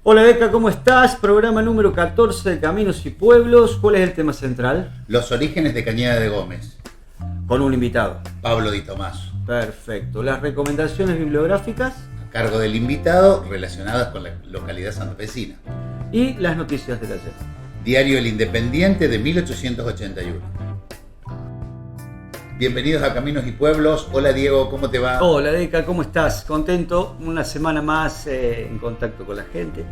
Hola Beca, ¿cómo estás? Programa número 14 de Caminos y Pueblos. ¿Cuál es el tema central? Los orígenes de Cañada de Gómez. Con un invitado. Pablo Di Tomaso. Perfecto. Las recomendaciones bibliográficas. A cargo del invitado, relacionadas con la localidad santafesina. Y las noticias del ayer. Diario El Independiente de 1881. Bienvenidos a Caminos y Pueblos. Hola Diego, ¿cómo te va? Hola Beca, ¿cómo estás? Contento. Una semana más en contacto con la gente.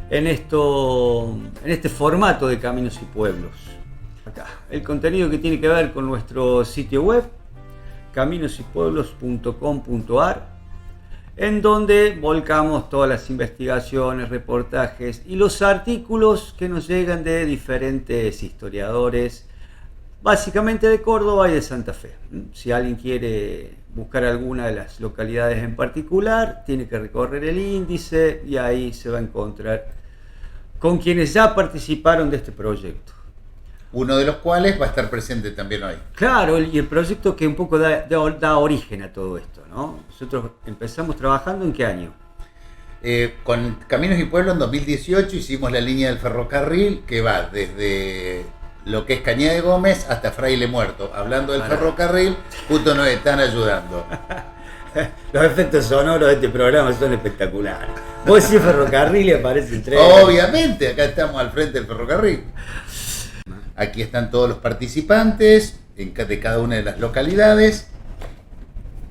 En este formato de Caminos y Pueblos. Acá. El contenido que tiene que ver con nuestro sitio web, caminosypueblos.com.ar, en donde volcamos todas las investigaciones, reportajes y los artículos que nos llegan de diferentes historiadores, básicamente de Córdoba y de Santa Fe. Si alguien quiere buscar alguna de las localidades en particular, tiene que recorrer el índice y ahí se va a encontrar con quienes ya participaron de este proyecto. Uno de los cuales va a estar presente también hoy. Claro, y el proyecto que un poco da origen a todo esto, ¿no? Nosotros empezamos trabajando ¿en qué año? Con Caminos y Pueblos en 2018 hicimos la línea del ferrocarril que va desde lo que es Cañada de Gómez hasta Fraile Muerto. Hablando del ferrocarril, justo nos están ayudando. Los efectos sonoros de este programa son espectaculares. Vos decís ferrocarril y aparece el tren. Obviamente, acá estamos al frente del ferrocarril. Aquí están todos los participantes de cada una de las localidades.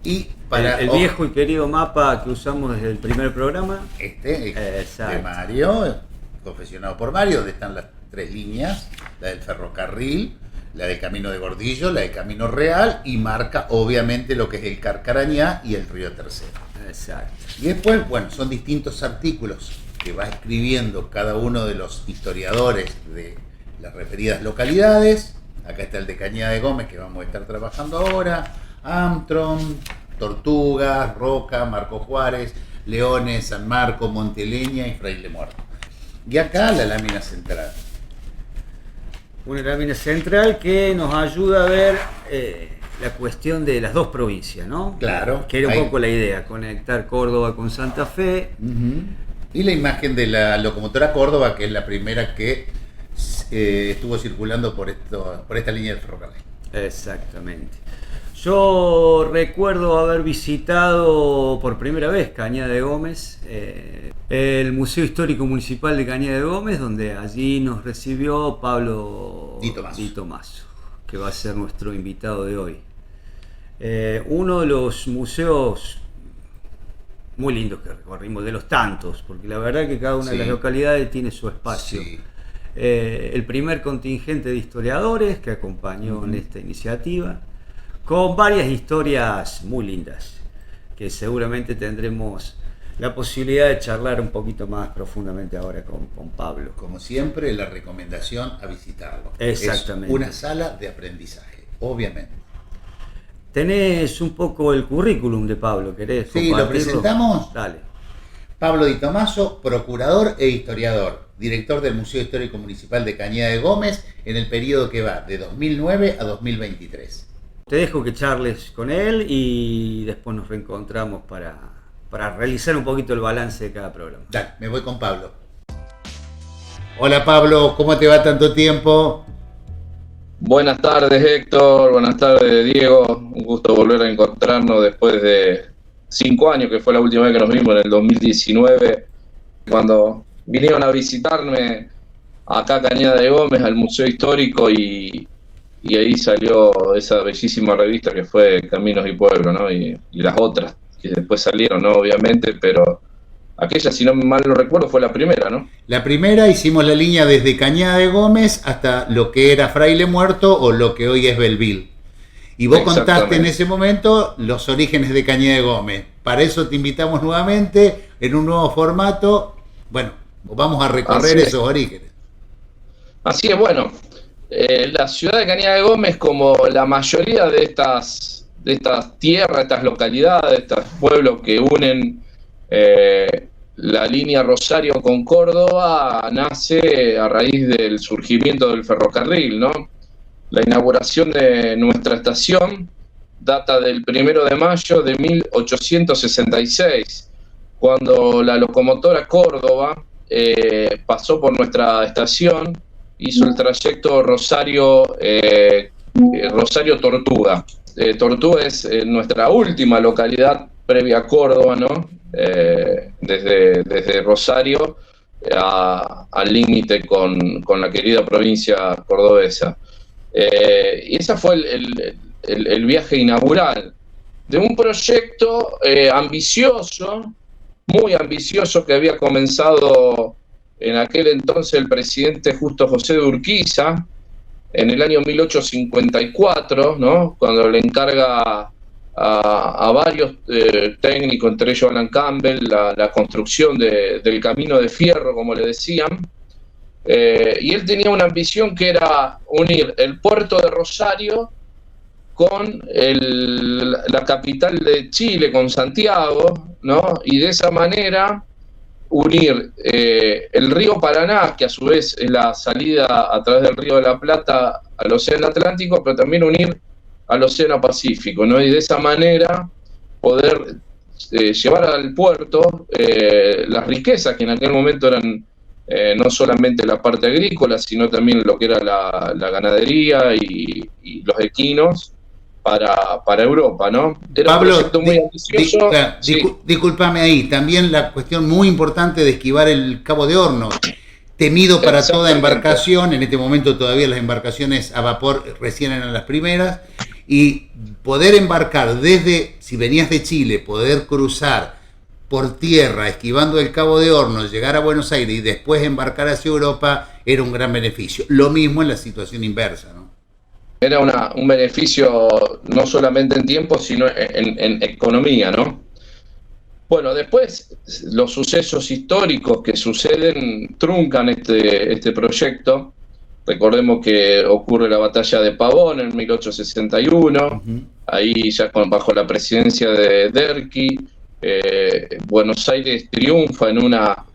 Y para el viejo y querido mapa que usamos desde el primer programa. De Mario, confeccionado por Mario, donde están las tres líneas, la del ferrocarril, la del Camino de Gordillo, la del Camino Real, y marca obviamente lo que es el Carcarañá y el Río Tercero. Exacto. Y después, bueno, son distintos artículos que va escribiendo cada uno de los historiadores de las referidas localidades. Acá está el de Cañada de Gómez, que vamos a estar trabajando ahora, Armstrong, Tortugas, Roca, Marco Juárez, Leones, San Marco, Monteleña y Fraile Muerto. Y acá la lámina central. Una lámina central que nos ayuda a ver la cuestión de las dos provincias, ¿no? Claro. Que era un poco la idea, conectar Córdoba con Santa Fe. Uh-huh. Y la imagen de la locomotora Córdoba, que es la primera que estuvo circulando por esta línea del ferrocarril. Exactamente. Yo recuerdo haber visitado por primera vez Cañada de Gómez, el Museo Histórico Municipal de Cañada de Gómez, donde allí nos recibió Pablo Di Tomaso, que va a ser nuestro invitado de hoy. Uno de los museos muy lindos que recorrimos, de los tantos, porque la verdad que cada una de las localidades tiene su espacio. Sí. El primer contingente de historiadores que acompañó en esta iniciativa, con varias historias muy lindas, que seguramente tendremos la posibilidad de charlar un poquito más profundamente ahora con Pablo. Como siempre, la recomendación a visitarlo. Exactamente. Es una sala de aprendizaje, obviamente. Tenés un poco el currículum de Pablo, ¿querés compartirlo? Sí, lo presentamos. Dale. Pablo Di Tomaso, procurador e historiador, director del Museo Histórico Municipal de Cañada de Gómez en el periodo que va de 2009 a 2023. Te dejo que charles con él y después nos reencontramos para realizar un poquito el balance de cada programa. Dale, me voy con Pablo. Hola Pablo, ¿cómo te va tanto tiempo? Buenas tardes Héctor, buenas tardes Diego, un gusto volver a encontrarnos después de 5 años, que fue la última vez que nos vimos en el 2019, cuando vinieron a visitarme acá a Cañada de Gómez, al Museo Histórico, y ahí salió esa bellísima revista que fue Caminos y Pueblos, ¿no? Y las otras que después salieron, ¿no? Obviamente, pero aquella, si no mal lo recuerdo, fue la primera, ¿no? La primera hicimos la línea desde Cañada de Gómez hasta lo que era Fraile Muerto o lo que hoy es Belville. Y vos contaste en ese momento los orígenes de Cañada de Gómez. Para eso te invitamos nuevamente en un nuevo formato. Bueno, vamos a recorrer esos orígenes. Así es, bueno. La ciudad de Cañada de Gómez, como la mayoría de estas tierras, estas localidades, estos pueblos que unen la línea Rosario con Córdoba, nace a raíz del surgimiento del ferrocarril, ¿no? La inauguración de nuestra estación data del 1 de mayo de 1866, cuando la locomotora Córdoba pasó por nuestra estación, hizo el trayecto Rosario-Tortuga. Tortuga es nuestra última localidad previa a Córdoba, ¿no? Desde Rosario al límite con la querida provincia cordobesa. Y ese fue el viaje inaugural de un proyecto ambicioso, muy ambicioso, que había comenzado en aquel entonces el presidente Justo José de Urquiza, en el año 1854, ¿no? Cuando le encarga a varios técnicos, entre ellos Alan Campbell, la construcción del camino de fierro, como le decían. Y él tenía una ambición que era unir el puerto de Rosario con la capital de Chile, con Santiago, ¿no? Y de esa manera unir el río Paraná, que a su vez es la salida a través del río de la Plata al Océano Atlántico, pero también unir al Océano Pacífico, ¿no? Y de esa manera poder llevar al puerto las riquezas que en aquel momento eran no solamente la parte agrícola, sino también lo que era la ganadería y los equinos para Europa, ¿no? Era Pablo, un proyecto muy ambicioso. Sí. Discúlpame ahí, también la cuestión muy importante de esquivar el Cabo de Hornos, temido para toda embarcación. En este momento todavía las embarcaciones a vapor recién eran las primeras, y poder embarcar desde, si venías de Chile, poder cruzar por tierra, esquivando el Cabo de Hornos, llegar a Buenos Aires y después embarcar hacia Europa, era un gran beneficio. Lo mismo en la situación inversa, ¿no? Era un beneficio no solamente en tiempo, sino en economía, ¿no? Bueno, después los sucesos históricos que suceden truncan este proyecto. Recordemos que ocurre la batalla de Pavón en 1861, ahí ya bajo la presidencia de Derqui. Buenos Aires triunfa en una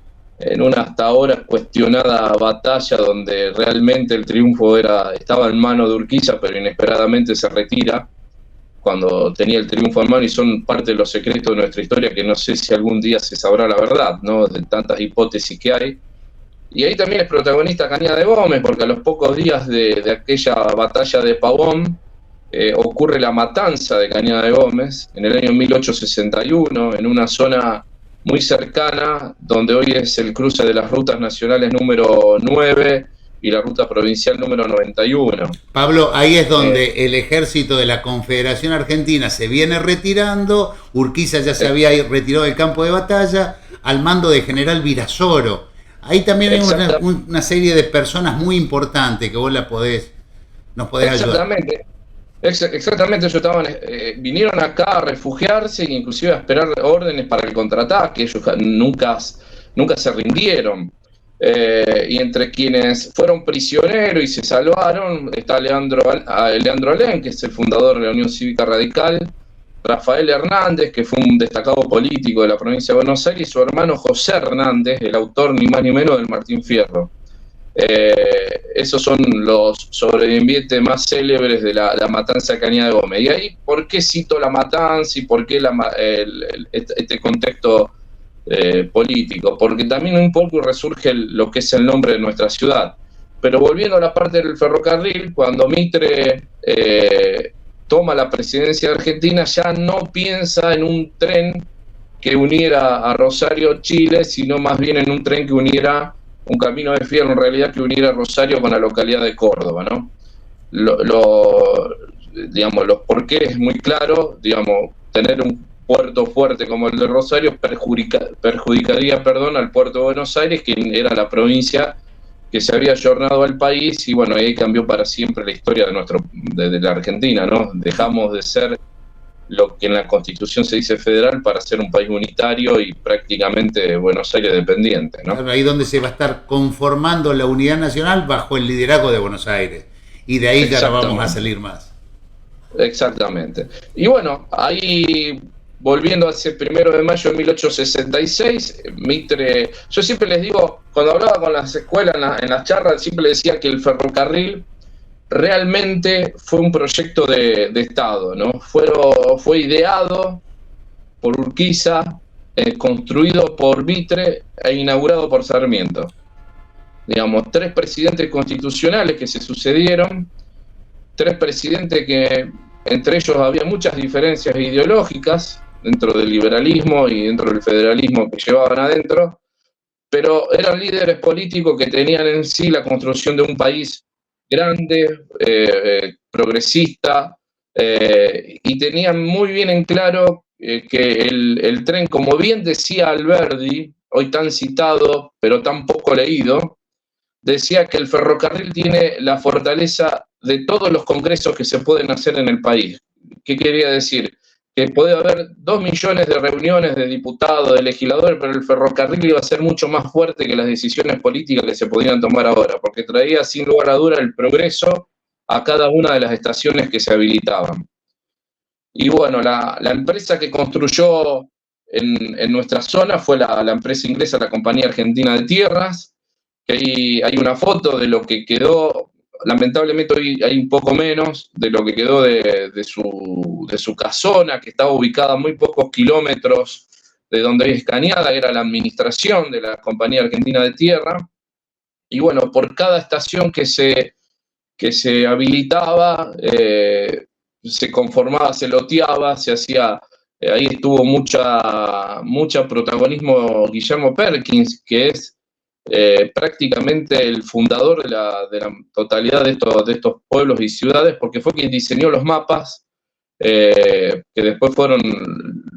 hasta ahora cuestionada batalla donde realmente el triunfo estaba en manos de Urquiza, pero inesperadamente se retira cuando tenía el triunfo en mano, y son parte de los secretos de nuestra historia que no sé si algún día se sabrá la verdad, ¿no? De tantas hipótesis que hay. Y ahí también es protagonista Cañada de Gómez, porque a los pocos días de aquella batalla de Pavón ocurre la matanza de Cañada de Gómez en el año 1861, en una zona muy cercana, donde hoy es el cruce de las rutas nacionales número 9 y la ruta provincial número 91. Pablo, ahí es donde el ejército de la Confederación Argentina se viene retirando. Urquiza ya se había retirado del campo de batalla al mando de General Virasoro. Ahí también hay una serie de personas muy importantes que vos nos podés ayudar. Exactamente, ellos vinieron acá a refugiarse e inclusive a esperar órdenes para el contraataque. Ellos nunca se rindieron. Y entre quienes fueron prisioneros y se salvaron está Leandro Alén, que es el fundador de la Unión Cívica Radical, Rafael Hernández, que fue un destacado político de la provincia de Buenos Aires, y su hermano José Hernández, el autor ni más ni menos del Martín Fierro. Esos son los sobrevivientes más célebres de la matanza de Cañada de Gómez. Y ahí, ¿por qué cito la matanza y por qué este contexto político? Porque también un poco resurge lo que es el nombre de nuestra ciudad. Pero volviendo a la parte del ferrocarril, cuando Mitre toma la presidencia de Argentina, ya no piensa en un tren que uniera a Rosario, Chile, sino más bien en un tren que uniera, un camino de fierro en realidad, que uniera Rosario con la localidad de Córdoba, ¿no? Digamos, los porqués es muy claro. Digamos, tener un puerto fuerte como el de Rosario perjudicaría al puerto de Buenos Aires, que era la provincia que se había ayornado al país, y bueno, ahí cambió para siempre la historia de la Argentina, ¿no? Dejamos de ser lo que en la Constitución se dice federal para ser un país unitario y prácticamente Buenos Aires dependiente, ¿no? Claro, ahí donde se va a estar conformando la unidad nacional bajo el liderazgo de Buenos Aires, y de ahí ya no vamos a salir más. Exactamente. Y bueno, ahí volviendo hacia el 1 de mayo de 1866, Mitre, yo siempre les digo, cuando hablaba con las escuelas en las charlas, siempre les decía que el ferrocarril realmente fue un proyecto de Estado, ¿no? Fue ideado por Urquiza, construido por Mitre e inaugurado por Sarmiento. Digamos, 3 presidentes constitucionales que se sucedieron, 3 presidentes que entre ellos había muchas diferencias ideológicas dentro del liberalismo y dentro del federalismo que llevaban adentro, pero eran líderes políticos que tenían en sí la construcción de un país grande, progresista, y tenían muy bien en claro que el tren, como bien decía Alberdi, hoy tan citado, pero tan poco leído, decía que el ferrocarril tiene la fortaleza de todos los congresos que se pueden hacer en el país. ¿Qué quería decir? Que puede haber 2 millones de reuniones de diputados, de legisladores, pero el ferrocarril iba a ser mucho más fuerte que las decisiones políticas que se podían tomar ahora, porque traía sin lugar a duda el progreso a cada una de las estaciones que se habilitaban. Y bueno, la empresa que construyó en nuestra zona fue la empresa inglesa, la Compañía Argentina de Tierras, que hay una foto de lo que quedó. Lamentablemente hoy hay un poco menos de lo que quedó de su casona, que estaba ubicada a muy pocos kilómetros de donde es Cañada, que era la administración de la Compañía Argentina de Tierra. Y bueno, por cada estación que se habilitaba, se conformaba, se loteaba, se hacía. Ahí estuvo mucha protagonismo Guillermo Perkins, que es prácticamente el fundador de la totalidad de estos pueblos y ciudades, porque fue quien diseñó los mapas, que después fueron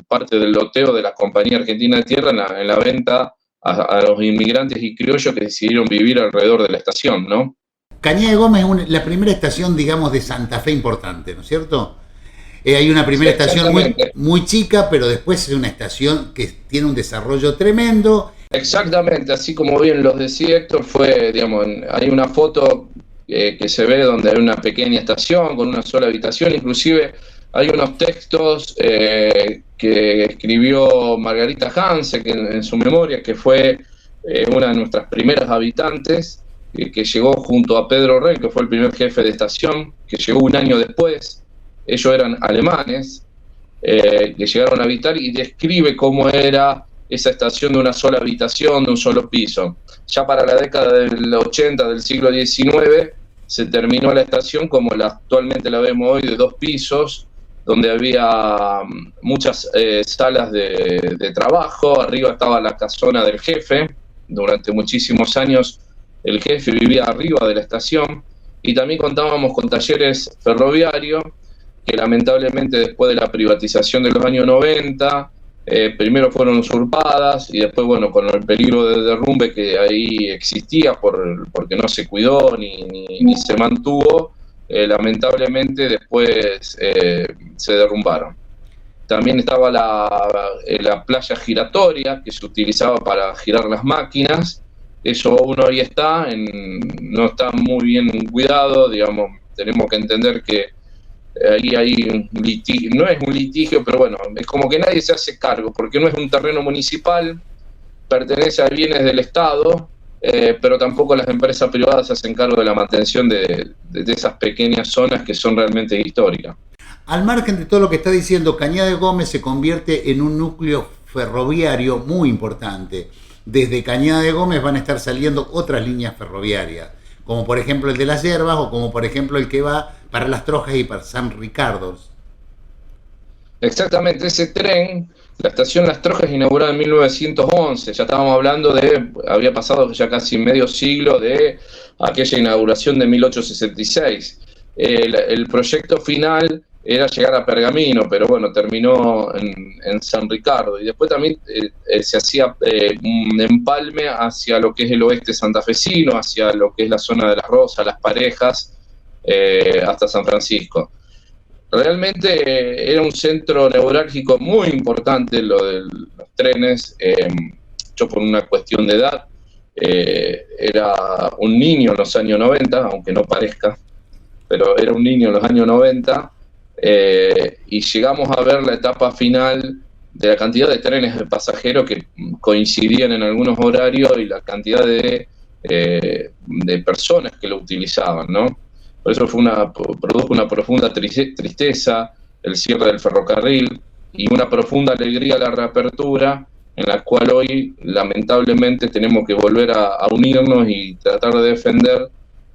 parte del loteo de la Compañía Argentina de Tierra en la venta a los inmigrantes y criollos que decidieron vivir alrededor de la estación, ¿no? Cañada de Gómez es la primera estación, digamos, de Santa Fe importante, ¿no es cierto? Hay una primera estación muy chica, pero después es una estación que tiene un desarrollo tremendo. Exactamente, así como bien los decía Héctor, digamos, hay una foto que se ve donde hay una pequeña estación con una sola habitación, inclusive hay unos textos que escribió Margarita Hanse en su memoria, que fue una de nuestras primeras habitantes, que llegó junto a Pedro Rey, que fue el primer jefe de estación, que llegó un año después. Ellos eran alemanes, que llegaron a habitar, y describe cómo era esa estación de una sola habitación, de un solo piso. Ya para la década del 80 del siglo XIX se terminó la estación como actualmente la vemos hoy, de 2 pisos, donde había muchas salas de trabajo. Arriba estaba la casona del jefe. Durante muchísimos años el jefe vivía arriba de la estación, y también contábamos con talleres ferroviarios que lamentablemente después de la privatización de los años 90, primero fueron usurpadas, y después, bueno, con el peligro de derrumbe que ahí existía porque no se cuidó ni se mantuvo, lamentablemente después se derrumbaron. También estaba la playa giratoria, que se utilizaba para girar las máquinas. Eso aún hoy no está muy bien cuidado, digamos. Tenemos que entender que ahí hay un litigio, no es un litigio, pero bueno, es como que nadie se hace cargo, porque no es un terreno municipal, pertenece a bienes del Estado, pero tampoco las empresas privadas se hacen cargo de la mantención de esas pequeñas zonas que son realmente históricas. Al margen de todo lo que está diciendo, Cañada de Gómez se convierte en un núcleo ferroviario muy importante. Desde Cañada de Gómez van a estar saliendo otras líneas ferroviarias, como por ejemplo el de Las Yerbas, o como por ejemplo el que va para Las Trojas y para San Ricardo. Exactamente, ese tren, la estación Las Trojas, inaugurada en 1911, ya estábamos hablando había pasado ya casi medio siglo de aquella inauguración de 1866. El proyecto final era llegar a Pergamino, pero bueno, terminó en San Ricardo, y después también se hacía un empalme hacia lo que es el oeste santafesino, hacia lo que es la zona de Las Rosas, Las Parejas, hasta San Francisco. Realmente era un centro neurálgico muy importante lo de los trenes. Yo, por una cuestión de edad, era un niño en los años 90, aunque no parezca, pero era un niño en los años 90, y llegamos a ver la etapa final de la cantidad de trenes de pasajeros que coincidían en algunos horarios y la cantidad de personas que lo utilizaban, ¿no? Por eso produjo una profunda tristeza el cierre del ferrocarril y una profunda alegría la reapertura en la cual hoy lamentablemente tenemos que volver a unirnos y tratar de defender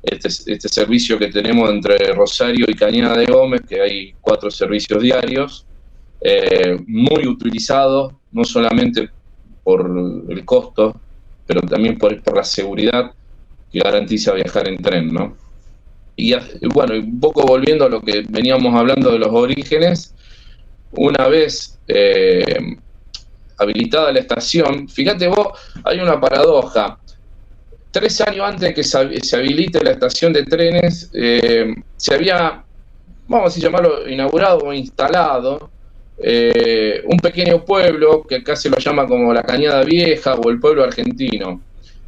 este servicio que tenemos entre Rosario y Cañada de Gómez, que hay 4 servicios diarios, muy utilizados, no solamente por el costo, pero también por la seguridad que garantiza viajar en tren, ¿no? Y bueno, un poco volviendo a lo que veníamos hablando de los orígenes, una vez habilitada la estación, fíjate vos, hay una paradoja. 3 años antes de que se habilite la estación de trenes, se había, vamos a llamarlo, inaugurado o instalado un pequeño pueblo que acá se lo llama como la Cañada Vieja o el pueblo argentino.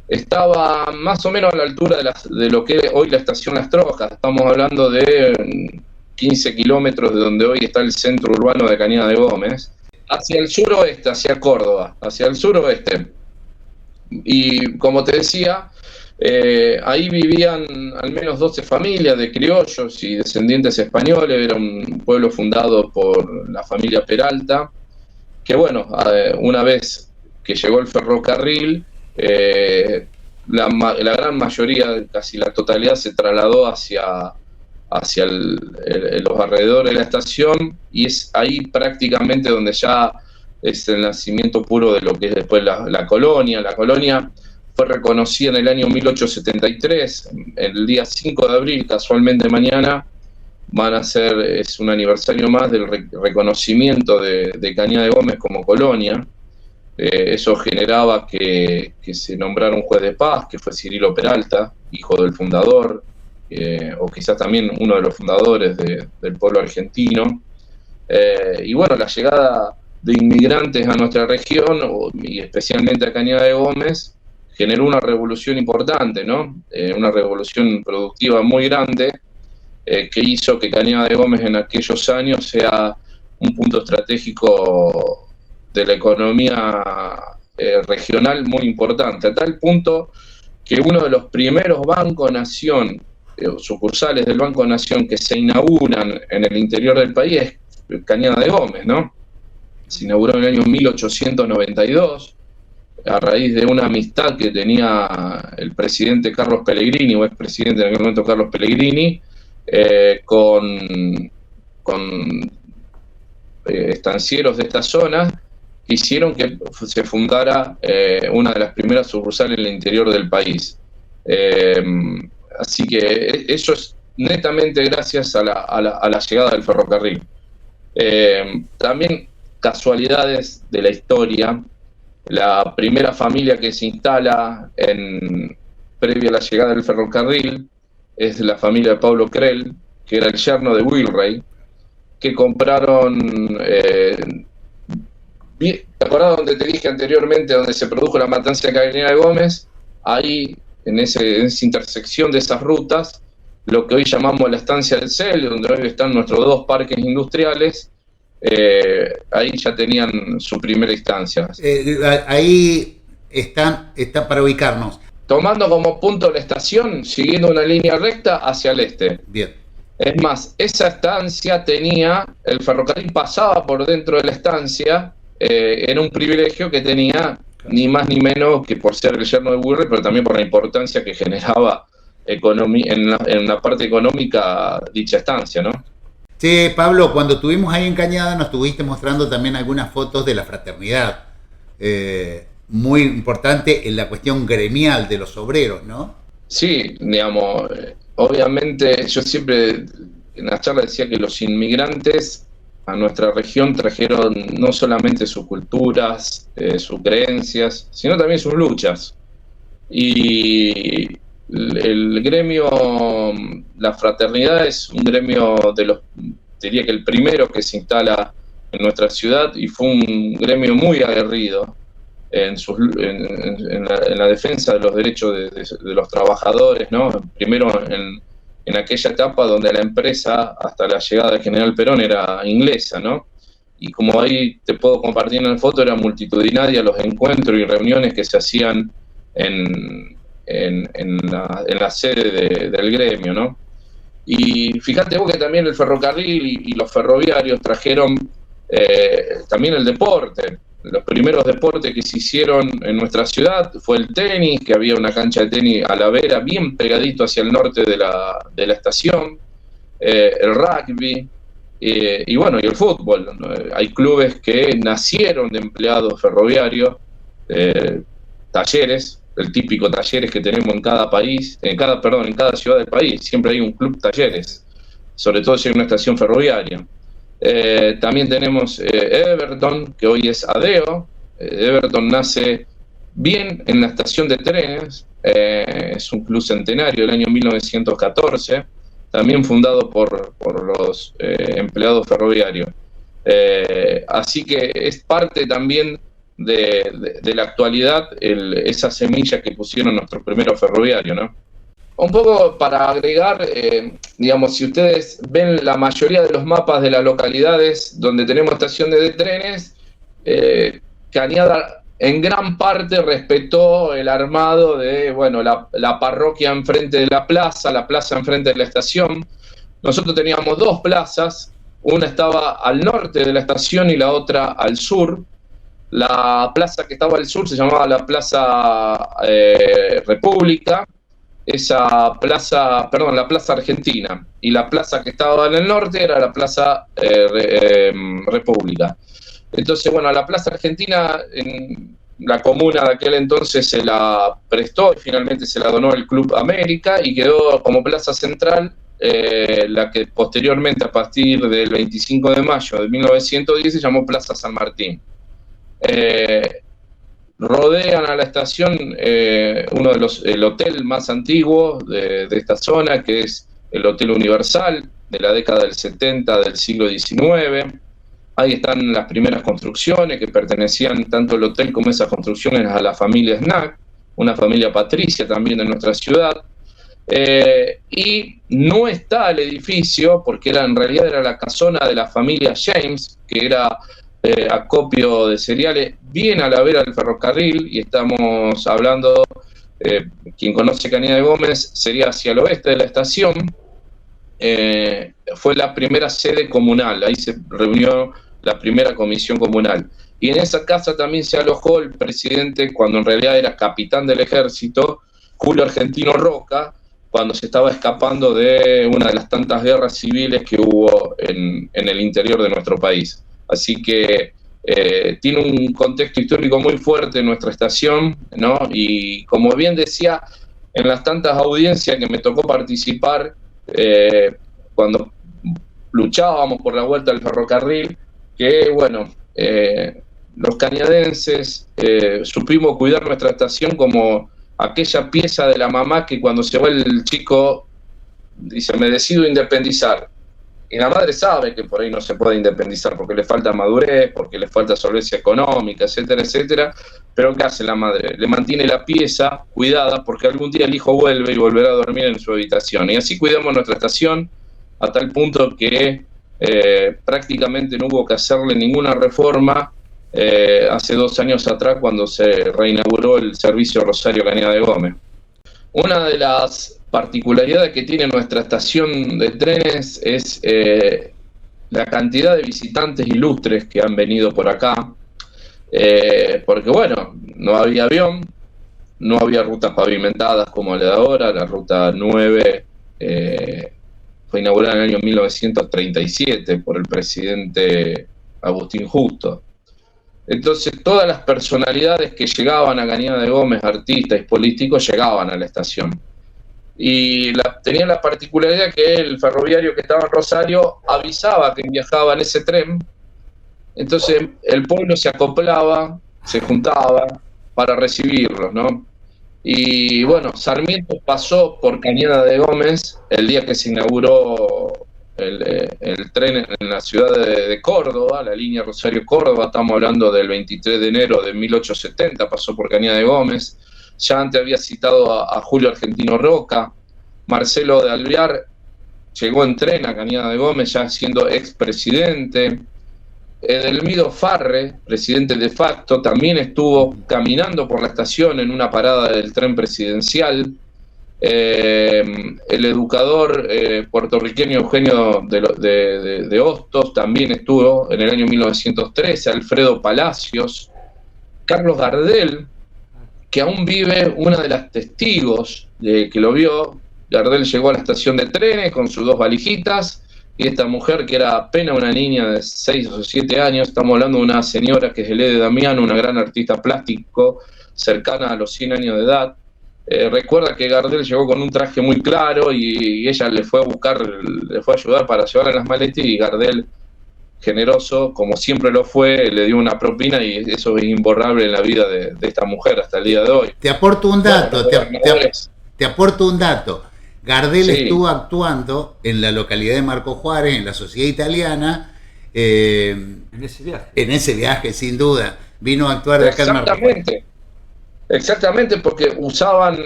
Estaba más o menos a la altura de lo que es hoy la estación Las Trojas. Estamos hablando de 15 kilómetros de donde hoy está el centro urbano de Cañada de Gómez, hacia el suroeste, hacia Córdoba, hacia el suroeste. Y como te decía, ahí vivían al menos 12 familias de criollos y descendientes españoles. Era un pueblo fundado por la familia Peralta, que bueno, una vez que llegó el ferrocarril, la gran mayoría, casi la totalidad, se trasladó hacia los alrededores de la estación, y es ahí prácticamente donde ya es el nacimiento puro de lo que es después la colonia. La colonia fue reconocida en el año 1873, el día 5 de abril, casualmente mañana, es un aniversario más del reconocimiento de Cañada de Gómez como colonia. Eso generaba que se nombrara un juez de paz, que fue Cirilo Peralta, hijo del fundador, o quizás también uno de los fundadores del pueblo argentino. Y bueno, la llegada de inmigrantes a nuestra región, y especialmente a Cañada de Gómez, generó una revolución importante, ¿no? Una revolución productiva muy grande, que hizo que Cañada de Gómez en aquellos años sea un punto estratégico de la economía regional muy importante, a tal punto que uno de los primeros Banco Nación, sucursales del Banco Nación que se inauguran en el interior del país, es Cañada de Gómez, ¿no? Se inauguró en el año 1892, a raíz de una amistad que tenía el presidente Carlos Pellegrini, o expresidente en aquel momento Carlos Pellegrini, con estancieros de esta zona, que hicieron que se fundara una de las primeras sucursales en el interior del país. Así que eso es netamente gracias a la llegada del ferrocarril. También casualidades de la historia. La primera familia que se instala previa a la llegada del ferrocarril es la familia de Pablo Creel, que era el yerno de Wilray, que compraron... ¿te acordás donde te dije anteriormente, donde se produjo la matanza de Cañada de Gómez? Ahí, en esa intersección de esas rutas, lo que hoy llamamos la estancia del CEL, donde hoy están nuestros 2 parques industriales, ahí ya tenían su primera instancia. Ahí está para ubicarnos. Tomando como punto la estación, siguiendo una línea recta hacia el este. Bien. Es más, esa estancia el ferrocarril pasaba por dentro de la estancia, era un privilegio que tenía ni más ni menos que por ser el yerno de Wilray, pero también por la importancia que generaba en la parte económica dicha estancia, ¿no? Sí, Pablo, cuando estuvimos ahí en Cañada nos estuviste mostrando también algunas fotos de la fraternidad, muy importante en la cuestión gremial de los obreros, ¿no? Sí, digamos, obviamente yo siempre en la charla decía que los inmigrantes a nuestra región trajeron no solamente sus culturas, sus creencias, sino también sus luchas. Y el gremio, la fraternidad, es un gremio diría que el primero que se instala en nuestra ciudad, y fue un gremio muy aguerrido en la defensa de los derechos de los trabajadores, ¿no? Primero en aquella etapa donde la empresa, hasta la llegada del general Perón, era inglesa, ¿no? Y como ahí te puedo compartir en la foto, era multitudinaria los encuentros y reuniones que se hacían en la sede del gremio, ¿no? Y fíjate vos que también el ferrocarril y los ferroviarios trajeron también el deporte. los primeros deportes que se hicieron en nuestra ciudad fue el tenis, que había una cancha de tenis a la vera, bien pegadito hacia el norte de la estación, el rugby, y bueno, y el fútbol, ¿no? Hay clubes que nacieron de empleados ferroviarios, talleres, el típico talleres que tenemos en cada país, en cada ciudad del país, siempre hay un club talleres, sobre todo si hay una estación ferroviaria. También tenemos Everton, que hoy es Adeo. Everton nace bien en la estación de trenes, es un club centenario del año 1914, también fundado por los empleados ferroviarios. Así que es parte también de la actualidad esa semilla que pusieron nuestros primeros ferroviarios, ¿no? Un poco para agregar, digamos, si ustedes ven la mayoría de los mapas de las localidades donde tenemos estaciones de trenes, Cañada en gran parte respetó el armado de, bueno, la parroquia enfrente de la plaza enfrente de la estación. Nosotros teníamos dos plazas, una estaba al norte de la estación y la otra al sur. La plaza que estaba al sur se llamaba la Plaza República, la Plaza Argentina, y la plaza que estaba en el norte era la Plaza República. Entonces, bueno, a la Plaza Argentina, en la comuna de aquel entonces se la prestó y finalmente se la donó el Club América y quedó como plaza central, la que posteriormente, a partir del 25 de mayo de 1910, se llamó Plaza San Martín. Rodean a la estación el hotel más antiguo de esta zona, que es el Hotel Universal, de la década del 70 del siglo XIX. Ahí están las primeras construcciones que pertenecían tanto el hotel como esas construcciones a la familia Snack, una familia patricia también de nuestra ciudad. Y no está el edificio, porque en realidad era la casona de la familia James, que era acopio de cereales bien a la vera del ferrocarril, y estamos hablando, quien conoce Cañada de Gómez, sería hacia el oeste de la estación. Fue la primera sede comunal, ahí se reunió la primera comisión comunal, y en esa casa también se alojó el presidente, cuando en realidad era capitán del ejército, Julio Argentino Roca, cuando se estaba escapando de una de las tantas guerras civiles que hubo en el interior de nuestro país. Así que tiene un contexto histórico muy fuerte en nuestra estación, ¿no? Y como bien decía, en las tantas audiencias que me tocó participar, cuando luchábamos por la vuelta del ferrocarril, que bueno, los cañadenses supimos cuidar nuestra estación como aquella pieza de la mamá que cuando se va el chico dice: me decido independizar. Y la madre sabe que por ahí no se puede independizar porque le falta madurez, porque le falta solvencia económica, etcétera, etcétera. Pero ¿qué hace la madre? Le mantiene la pieza cuidada porque algún día el hijo vuelve y volverá a dormir en su habitación. Y así cuidamos nuestra estación a tal punto que prácticamente no hubo que hacerle ninguna reforma hace 2 años atrás, cuando se reinauguró el servicio Rosario Cañada de Gómez. Una de las particularidades que tiene nuestra estación de trenes es la cantidad de visitantes ilustres que han venido por acá, porque bueno, no había avión, no había rutas pavimentadas como la de ahora. La ruta 9 fue inaugurada en el año 1937 por el presidente Agustín Justo. Entonces todas las personalidades que llegaban a Cañada de Gómez, artistas y políticos, llegaban a la estación. Y tenía la particularidad que el ferroviario que estaba en Rosario avisaba que viajaba en ese tren. Entonces el pueblo se acoplaba, se juntaba para recibirlos, ¿no? Y bueno, Sarmiento pasó por Cañada de Gómez el día que se inauguró el tren en la ciudad de Córdoba, la línea Rosario-Córdoba. Estamos hablando del 23 de enero de 1870, pasó por Cañada de Gómez. Ya antes había citado a Julio Argentino Roca. Marcelo de Alvear llegó en tren a Cañada de Gómez ya siendo expresidente. Edelmiro Farre, presidente de facto, también estuvo caminando por la estación en una parada del tren presidencial. El educador puertorriqueño Eugenio de Hostos también estuvo en el año 1913. Alfredo Palacios Carlos Gardel, que aún vive una de las testigos que lo vio. Gardel llegó a la estación de trenes con sus 2 valijitas, y esta mujer, que era apenas una niña de 6 o 7 años, estamos hablando de una señora que es Helene Damiano, una gran artista plástico, cercana a los 100 años de edad. Recuerda que Gardel llegó con un traje muy claro y ella le fue a ayudar para llevarla en las maletas, y Gardel, generoso, como siempre lo fue, le dio una propina, y eso es imborrable en la vida de esta mujer hasta el día de hoy. Te aporto un dato, Bueno, te aporto un dato. Gardel sí. estuvo actuando en la localidad de Marco Juárez, en la Sociedad Italiana, En ese viaje. en ese viaje, sin duda. Vino a actuar de acá en Marco Juárez. Exactamente, porque usaban,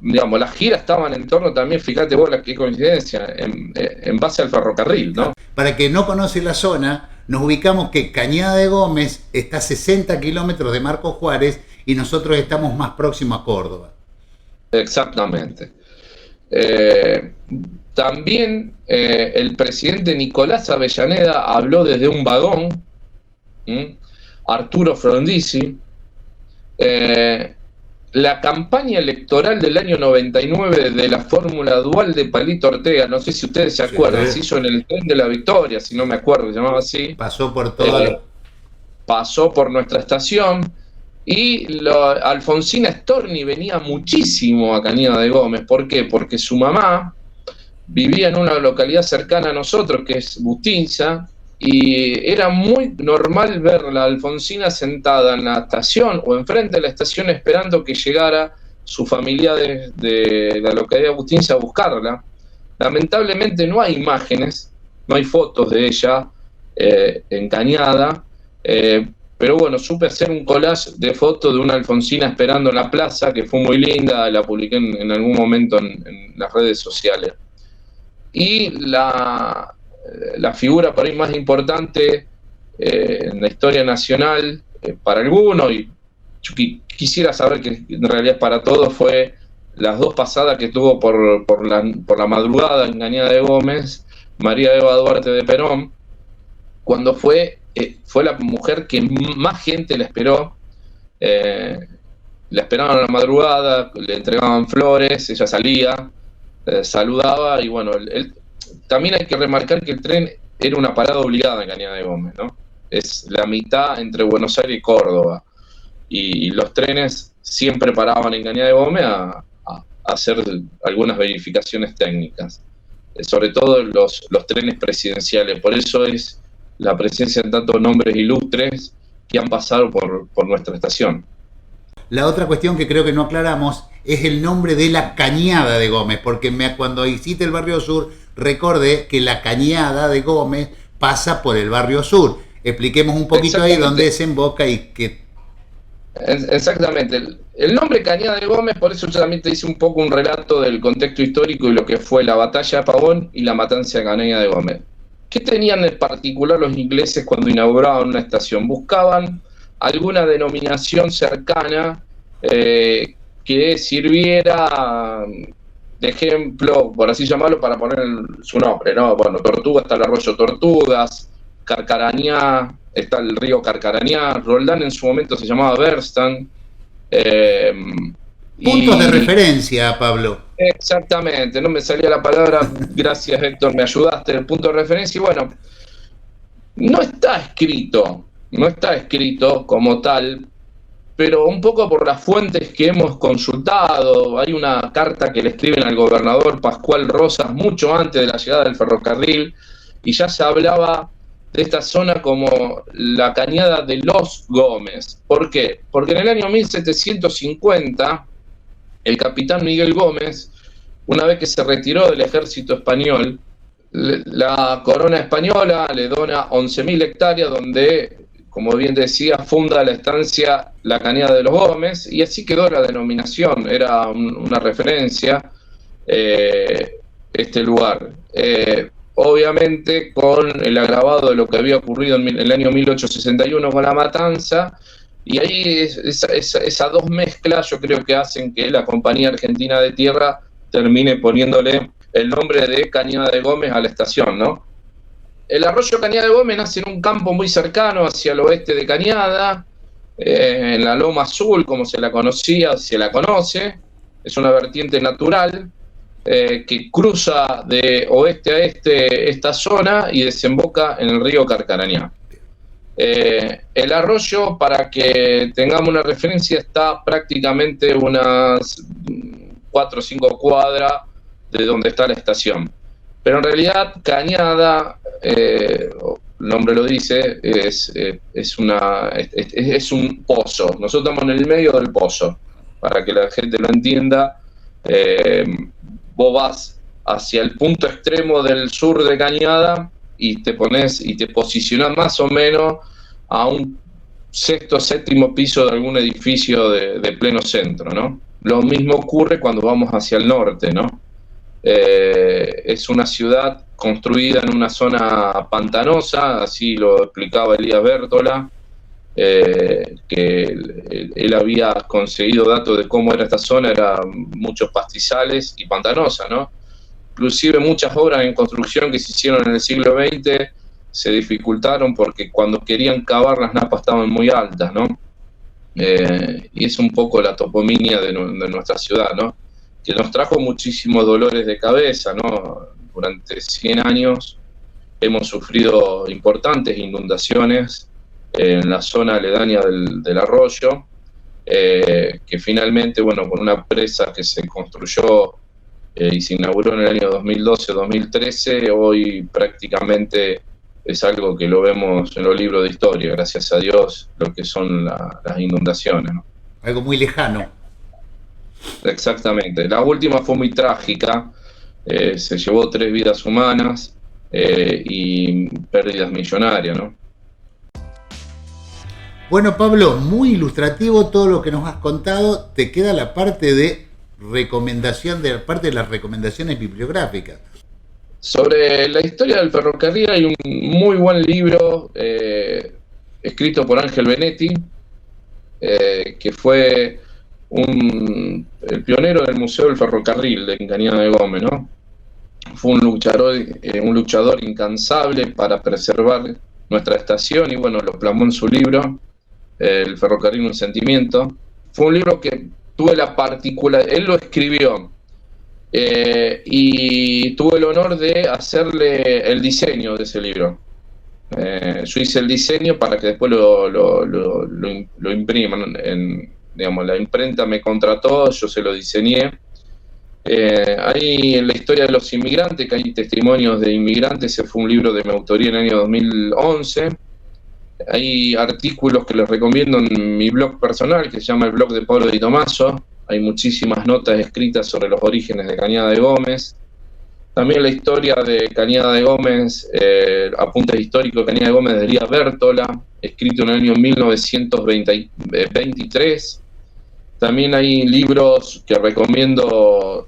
digamos, las giras estaban en torno también, fíjate vos, qué coincidencia, en base al ferrocarril, ¿no? Para que no conoce la zona, nos ubicamos que Cañada de Gómez está a 60 kilómetros de Marco Juárez y nosotros estamos más próximos a Córdoba. Exactamente. También el presidente Nicolás Avellaneda habló desde un vagón, Arturo Frondizi. La campaña electoral del año 99 de la fórmula dual de Palito Ortega, no sé si ustedes se acuerdan, se hizo en el Tren de la Victoria, si no me acuerdo, se llamaba así. Pasó por todo. Pasó por nuestra estación, y Alfonsina Storni venía muchísimo a Cañada de Gómez. ¿Por qué? Porque su mamá vivía en una localidad cercana a nosotros, que es Bustinza, y era muy normal ver a la Alfonsina sentada en la estación o enfrente de la estación esperando que llegara su familia de la localidad de Bustinza a buscarla. Lamentablemente no hay imágenes, no hay fotos de ella en Cañada, pero bueno, supe hacer un collage de fotos de una Alfonsina esperando en la plaza, que fue muy linda, la publiqué en algún momento en las redes sociales. Y la figura por ahí más importante en la historia nacional, para algunos, y yo quisiera saber que en realidad para todos, fue las 2 pasadas que tuvo por la madrugada en Cañada de Gómez, María Eva Duarte de Perón, cuando fue la mujer que más gente la esperó. La esperaban a la madrugada, le entregaban flores, ella salía, saludaba, y bueno, también hay que remarcar que el tren era una parada obligada en Cañada de Gómez, ¿no? Es la mitad entre Buenos Aires y Córdoba, y los trenes siempre paraban en Cañada de Gómez a hacer algunas verificaciones técnicas, sobre todo los trenes presidenciales. Por eso es la presencia de tantos nombres ilustres que han pasado por nuestra estación. La otra cuestión que creo que no aclaramos es el nombre de la Cañada de Gómez, porque cuando visité el barrio sur recordé que la Cañada de Gómez pasa por el barrio sur. Expliquemos un poquito ahí dónde desemboca y qué. Exactamente. El nombre Cañada de Gómez, por eso yo también te hice un poco un relato del contexto histórico y lo que fue la batalla de Pavón y la matanza de Cañada de Gómez. ¿Qué tenían en particular los ingleses cuando inauguraban una estación? Buscaban alguna denominación cercana que sirviera de ejemplo, por así llamarlo, para poner su nombre, ¿no? Bueno, Tortuga está el arroyo Tortugas, Carcarañá está el río Carcarañá, Roldán en su momento se llamaba Berstan. Puntos de referencia, Pablo. Exactamente, no me salía la palabra, gracias Héctor, me ayudaste, el punto de referencia. Y bueno, no está escrito como tal, pero un poco por las fuentes que hemos consultado. Hay una carta que le escriben al gobernador Pascual Rosas mucho antes de la llegada del ferrocarril, y ya se hablaba de esta zona como la Cañada de los Gómez. ¿Por qué? Porque en el año 1750, el capitán Miguel Gómez, una vez que se retiró del ejército español, la corona española le dona 11.000 hectáreas donde, como bien decía, funda la estancia La Cañada de los Gómez, y así quedó la denominación, era una referencia este lugar. Obviamente con el agravado de lo que había ocurrido en el año 1861 con la matanza, y ahí esas dos mezclas yo creo que hacen que la Compañía Argentina de Tierra termine poniéndole el nombre de Cañada de Gómez a la estación, ¿no? El arroyo Cañada de Gómez nace en un campo muy cercano hacia el oeste de Cañada, en la Loma Azul, como se la conocía, se la conoce, es una vertiente natural que cruza de oeste a este esta zona y desemboca en el río Carcarañá. El arroyo, para que tengamos una referencia, está prácticamente unas 4 o 5 cuadras de donde está la estación. Pero en realidad Cañada, el nombre lo dice, es un pozo. Nosotros estamos en el medio del pozo, para que la gente lo entienda. Vos vas hacia el punto extremo del sur de Cañada y te posicionás más o menos a un sexto, séptimo piso de algún edificio de pleno centro, ¿no? Lo mismo ocurre cuando vamos hacia el norte, ¿no? Es una ciudad construida en una zona pantanosa, así lo explicaba Elías Bértola, que él había conseguido datos de cómo era esta zona, eran muchos pastizales y pantanosa, ¿no? Inclusive muchas obras en construcción que se hicieron en el siglo XX se dificultaron porque cuando querían cavar las napas estaban muy altas, ¿no? Y es un poco la toponimia de nuestra ciudad, ¿no? Que nos trajo muchísimos dolores de cabeza, ¿no? Durante 100 años hemos sufrido importantes inundaciones en la zona aledaña del arroyo, que finalmente, bueno, con una presa que se construyó y se inauguró en el año 2012-2013, hoy prácticamente es algo que lo vemos en los libros de historia, gracias a Dios, lo que son las inundaciones, ¿no? Algo muy lejano. Exactamente. La última fue muy trágica, se llevó 3 vidas humanas y pérdidas millonarias, ¿no? Bueno, Pablo, muy ilustrativo todo lo que nos has contado. Te queda la parte de recomendación, de parte de las recomendaciones bibliográficas. Sobre la historia del ferrocarril hay un muy buen libro escrito por Ángel Benetti, que fue el pionero del Museo del Ferrocarril de Cañada de Gómez, ¿no? Fue un luchador incansable para preservar nuestra estación y bueno, lo plasmó en su libro, El ferrocarril, un sentimiento. Fue un libro que tuve la particularidad, él lo escribió, y tuve el honor de hacerle el diseño de ese libro. Yo hice el diseño para que después lo impriman. Digamos, la imprenta me contrató, yo se lo diseñé. Hay en la historia de los inmigrantes, que hay testimonios de inmigrantes, ese fue un libro de mi autoría en el año 2011. Hay artículos que les recomiendo en mi blog personal, que se llama el blog de Pablo Di Tomaso. Hay muchísimas notas escritas sobre los orígenes de Cañada de Gómez. También la historia de Cañada de Gómez, apuntes históricos de Cañada de Gómez de Elías Bértola, escrito en el año 1923. También hay libros que recomiendo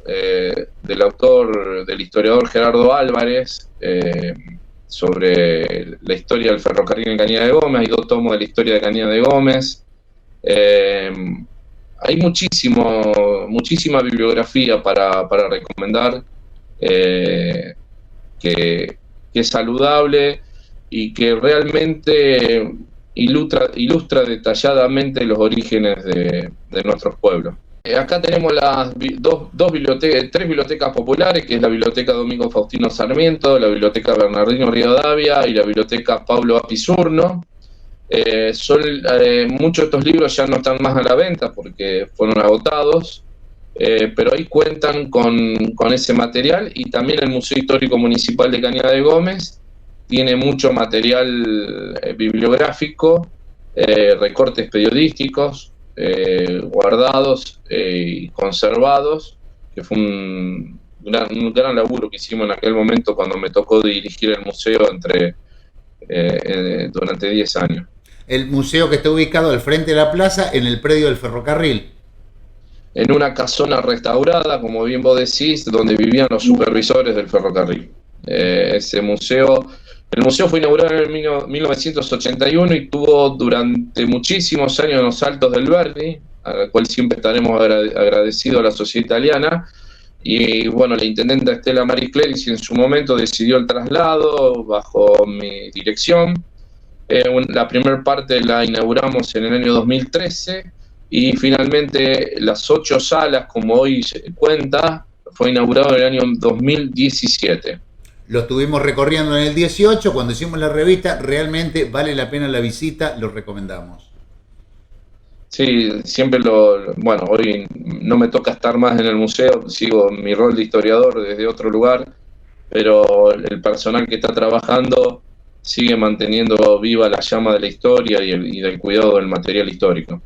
del autor, del historiador Gerardo Álvarez, sobre la historia del ferrocarril en Cañada de Gómez. Hay 2 tomos de la historia de Cañada de Gómez. Hay muchísima bibliografía para recomendar, que es saludable y que realmente ilustra detalladamente los orígenes de nuestros pueblos. Acá tenemos las 3 bibliotecas populares, que es la Biblioteca Domingo Faustino Sarmiento, la Biblioteca Bernardino Rivadavia y la Biblioteca Pablo Apizurno. Muchos de estos libros ya no están más a la venta porque fueron agotados, pero ahí cuentan con ese material, y también el Museo Histórico Municipal de Cañada de Gómez tiene mucho material bibliográfico, recortes periodísticos guardados y conservados, que fue un gran laburo que hicimos en aquel momento cuando me tocó dirigir el museo durante 10 años. El museo que está ubicado al frente de la plaza, en el predio del ferrocarril. En una casona restaurada, como bien vos decís, donde vivían los supervisores del ferrocarril. El museo fue inaugurado en 1981 y tuvo durante muchísimos años en los Altos del Verdi, al cual siempre estaremos agradecidos a la sociedad italiana. Y bueno, la intendenta Estela Maris Clerici en su momento decidió el traslado bajo mi dirección. La primera parte la inauguramos en el año 2013 y finalmente las 8 salas, como hoy se cuenta, fue inaugurado en el año 2017. Lo estuvimos recorriendo en el 18, cuando hicimos la revista, realmente vale la pena la visita, lo recomendamos. Sí, siempre bueno, hoy no me toca estar más en el museo, sigo mi rol de historiador desde otro lugar, pero el personal que está trabajando sigue manteniendo viva la llama de la historia y del cuidado del material histórico.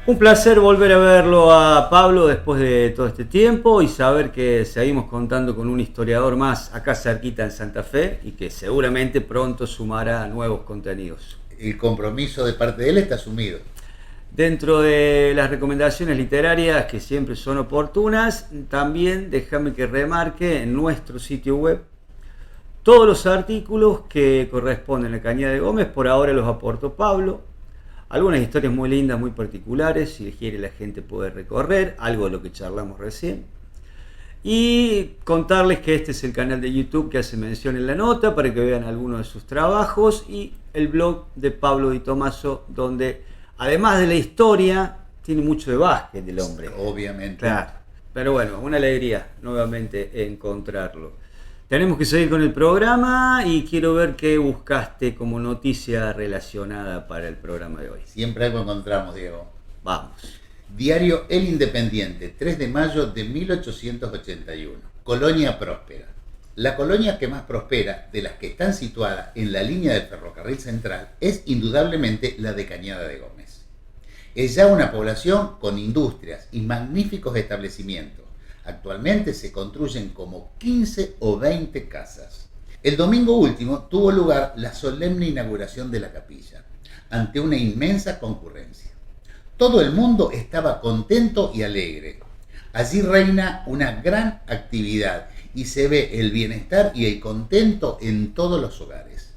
Un placer volver a verlo a Pablo después de todo este tiempo y saber que seguimos contando con un historiador más acá cerquita en Santa Fe y que seguramente pronto sumará nuevos contenidos. El compromiso de parte de él está asumido. Dentro de las recomendaciones literarias que siempre son oportunas, también déjame que remarque en nuestro sitio web todos los artículos que corresponden a Cañada de Gómez. Por ahora los aportó Pablo. Algunas historias muy lindas, muy particulares, si quiere la gente puede recorrer, algo de lo que charlamos recién. Y contarles que este es el canal de YouTube que hace mención en la nota para que vean algunos de sus trabajos y el blog de Pablo Di Tommaso, donde además de la historia tiene mucho de básquet del hombre. Obviamente. Claro. Pero bueno, una alegría nuevamente encontrarlo. Tenemos que seguir con el programa y quiero ver qué buscaste como noticia relacionada para el programa de hoy. Siempre algo encontramos, Diego. Vamos. Diario El Independiente, 3 de mayo de 1881. Colonia próspera. La colonia que más prospera de las que están situadas en la línea del ferrocarril central es indudablemente la de Cañada de Gómez. Es ya una población con industrias y magníficos establecimientos. Actualmente se construyen como 15 o 20 casas. El domingo último tuvo lugar la solemne inauguración de la capilla, ante una inmensa concurrencia. Todo el mundo estaba contento y alegre. Allí reina una gran actividad y se ve el bienestar y el contento en todos los hogares.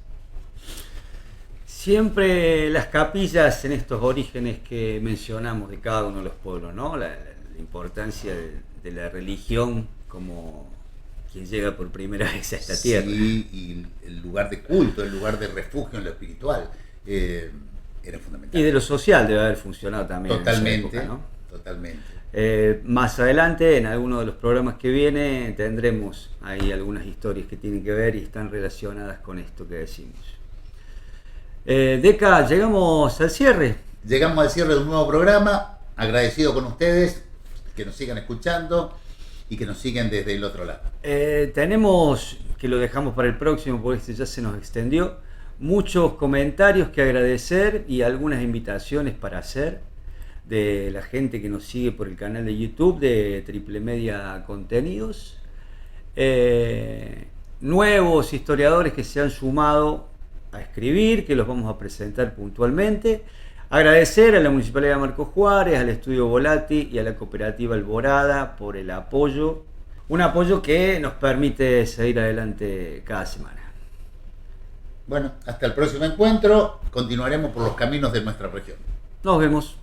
Siempre las capillas en estos orígenes que mencionamos de cada uno de los pueblos, ¿no? La importancia de la religión como quien llega por primera vez a esta tierra. Sí, y el lugar de culto, el lugar de refugio en lo espiritual, era fundamental. Y de lo social debe haber funcionado también. Totalmente, en esa época, ¿no? Totalmente. Más adelante, en alguno de los programas que viene, tendremos ahí algunas historias que tienen que ver y están relacionadas con esto que decimos. Deca, llegamos al cierre. Llegamos al cierre de un nuevo programa, agradecido con ustedes, que nos sigan escuchando y que nos siguen desde el otro lado. Tenemos, que lo dejamos para el próximo porque este ya se nos extendió, muchos comentarios que agradecer y algunas invitaciones para hacer de la gente que nos sigue por el canal de YouTube de Triple Media Contenidos. Nuevos historiadores que se han sumado a escribir, que los vamos a presentar puntualmente. Agradecer a la Municipalidad de Marcos Juárez, al Estudio Volati y a la Cooperativa Alborada por el apoyo. Un apoyo que nos permite seguir adelante cada semana. Bueno, hasta el próximo encuentro. Continuaremos por los caminos de nuestra región. Nos vemos.